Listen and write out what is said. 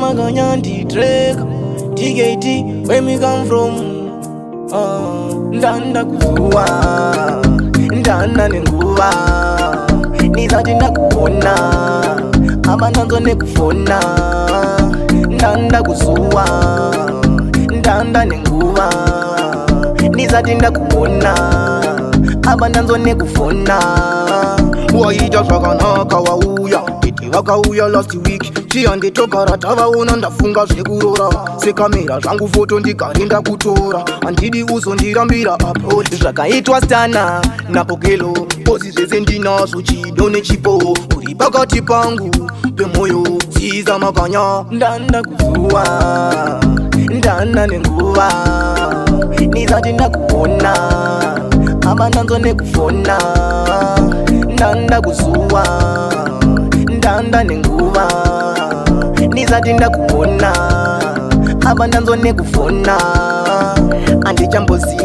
Maganyandi trek TKT, where me come from? Ndanda kuzuwa, ndanda nenguwa, nizati ndakuona, abananzo nekufona. Ndanda kuzuwa, ndanda nenguwa, nizati ndakuona, abananzo nekufona. Waita zvakanaka wauya, iti vakauya last week. Chianditogara tavaona ndafunga zvekurora, sekamera zvangu foto ndigari ndakutora. Handidi uzondirambira approach. Zvakaitwa stana napokelo, pozi zvese ndinazvo chido nechipo. Uri pakati pangu pemoyo, ziza makanya. Ndanda kuzuwa, ndanda nenguva, nizati ndakuona, abananzo nekufona. Ndanda kuzuwa, ndanda nenguva, nizati ndakuona, abananzo nekufona. Andichambozi